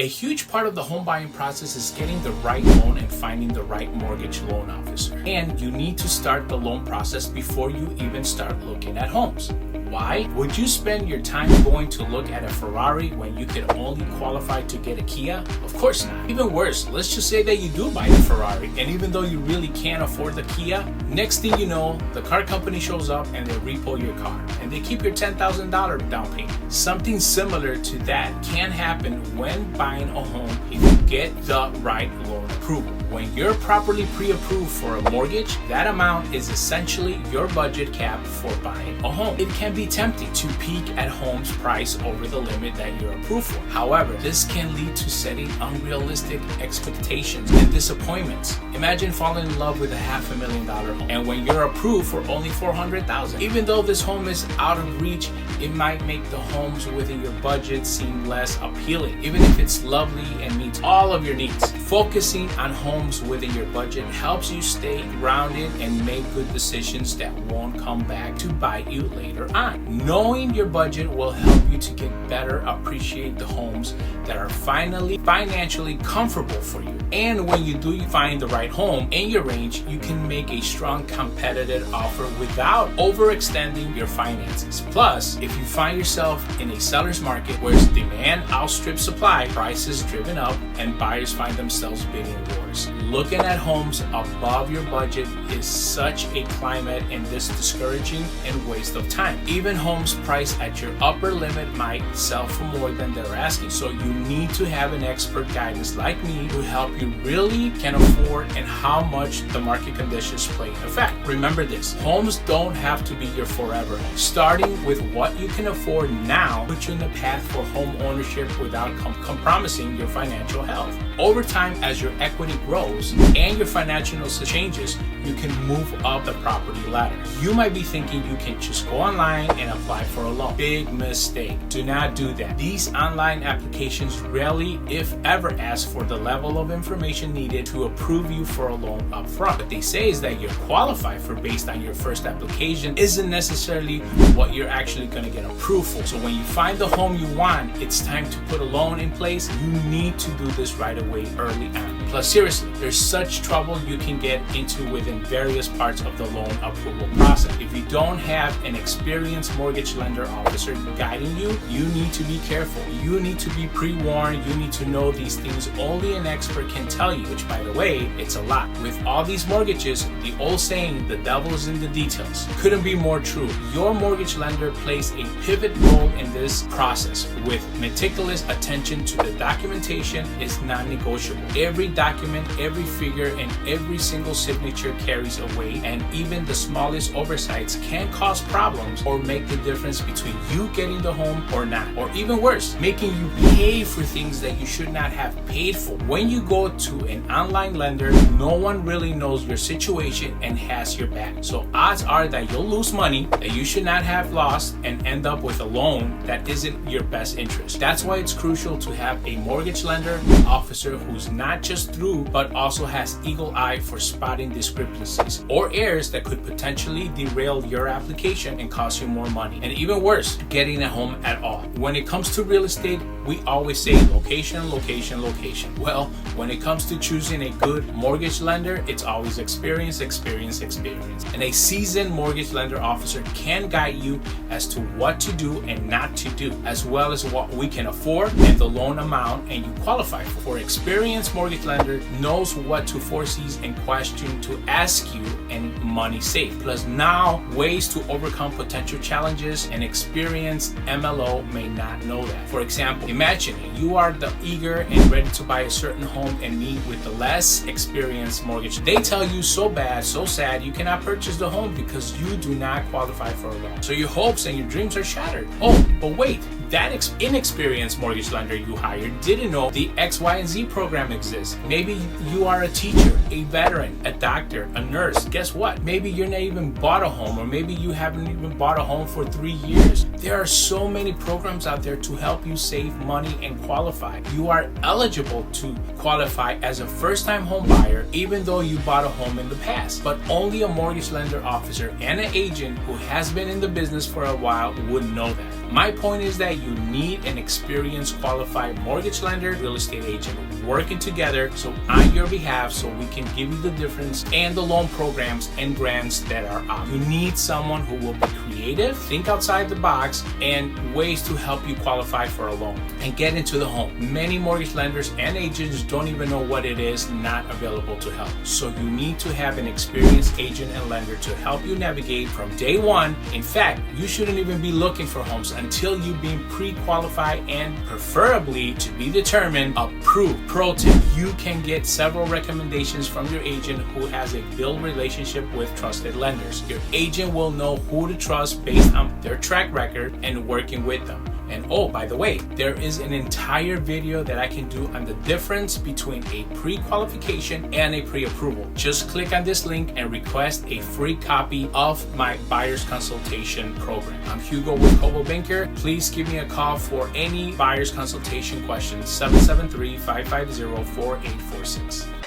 A huge part of the home buying process is getting the right loan and finding the right mortgage loan officer. And you need to start the loan process before you even start looking at homes. Why? Would you spend your time going to look at a Ferrari when you could only qualify to get a Kia? Of course not. Even worse, let's just say that you do buy the Ferrari, and even though you really can't afford the Kia, next thing you know, the car company shows up and they repo your car, and they keep your $10,000 down payment. Something similar to that can happen when buying a home if you get the right loan approval. When you're properly pre-approved for a mortgage, that amount is essentially your budget cap for buying a home. It can be tempting to peek at home's price over the limit that you're approved for. However, this can lead to setting unrealistic expectations and disappointments. Imagine falling in love with a $500,000 home, and when you're approved for only $400,000. Even though this home is out of reach, it might make the homes within your budget seem less appealing, even if it's lovely and meets all of your needs. Focusing on homes within your budget helps you stay grounded and make good decisions that won't come back to bite you later on. Knowing your budget will help you to get better appreciate the homes that are finally financially comfortable for you. And when you do find the right home in your range, you can make a strong competitive offer without overextending your finances. Plus, if you find yourself in a seller's market where demand outstrips supply, prices driven up, and buyers find themselves bidding wars, looking at homes above your budget is such a climate and this discouraging and waste of time. Even homes priced at your upper limit might sell for more than they're asking. So you need to have an expert guidance like me to help you really can afford and how much the market conditions play in effect. Remember this, homes don't have to be your forever home. Starting with what you can afford now puts you in the path for home ownership without compromising your financial health. Over time, as your equity grows and your financial changes, you can move up the property ladder. You might be thinking you can just go online and apply for a loan. Big mistake. Do not do that. These online applications rarely, if ever, ask for the level of information needed to approve you for a loan up front. What they say is that you're qualified for based on your first application isn't necessarily what you're actually going to get approved for. So when you find the home you want, it's time to put a loan in place. You need to do this right away early on. Plus, seriously, there's such trouble you can get into within various parts of the loan approval process. If you don't have an experienced mortgage lender officer guiding you, you need to be careful. You need to be pre-warned. You need to know these things only an expert can tell you, which, by the way, it's a lot. With all these mortgages, the old saying, the devil is in the details, couldn't be more true. Your mortgage lender plays a pivot role in this process. With meticulous attention to the documentation is non-negotiable. Every document, every figure, and every single signature carries a weight, and even the smallest oversights can cause problems or make the difference between you getting the home or not. Or even worse, making you pay for things that you should not have paid for. When you go to an online lender, no one really knows your situation and has your back. So odds are that you'll lose money that you should not have lost and end up with a loan that isn't your best interest. That's why it's crucial to have a mortgage lender officer who's not just through, but also has eagle eye for spotting discrepancies or errors that could potentially derail your application and cost you more money. And even worse, getting a home at all. When it comes to real estate, we always say location, location, location. Well, when it comes to choosing a good mortgage lender, it's always experience, experience, experience. And a seasoned mortgage lender officer can guide you as to what to do and not to do, as well as what we can afford and the loan amount and you qualify for. For experienced mortgage lender knows what to foresee and question to ask you and money saved. Plus now ways to overcome potential challenges and experienced MLO may not know that. For example, imagine you are the eager and ready to buy a certain home and meet with the less experienced mortgage. They tell you so bad, so sad, you cannot purchase the home because you do not qualify for a loan. So your hopes and your dreams are shattered. Oh, but wait, that inexperienced mortgage lender you hired didn't know the X, Y, and Z program exists. Maybe you are a teacher, a veteran, a doctor, a nurse. Guess what? Maybe you're not even bought a home, or maybe you haven't even bought a home for 3 years. There are so many programs out there to help you save money and qualify. You are eligible to qualify as a first-time home buyer even though you bought a home in the past, but only a mortgage lender officer and an agent who has been in the business for a while would know that. My point is that you need an experienced, qualified mortgage lender, real estate agent working together on your behalf so we can give you the difference and the loan programs and grants that are out. You need someone who will be creative, think outside the box, and ways to help you qualify for a loan and get into the home. Many mortgage lenders and agents don't even know what it is not available to help. So you need to have an experienced agent and lender to help you navigate from day one. In fact, you shouldn't even be looking for homes until you've been pre-qualified and preferably, to be determined, approved. Pro tip, you can get several recommendations from your agent who has a built relationship with trusted lenders. Your agent will know who to trust based on their track record and working with them. And oh, by the way, there is an entire video that I can do on the difference between a pre-qualification and a pre-approval. Just click on this link and request a free copy of my buyer's consultation program. I'm Hugo with Coldwell Banker. Please give me a call for any buyer's consultation questions, 773-550-4846.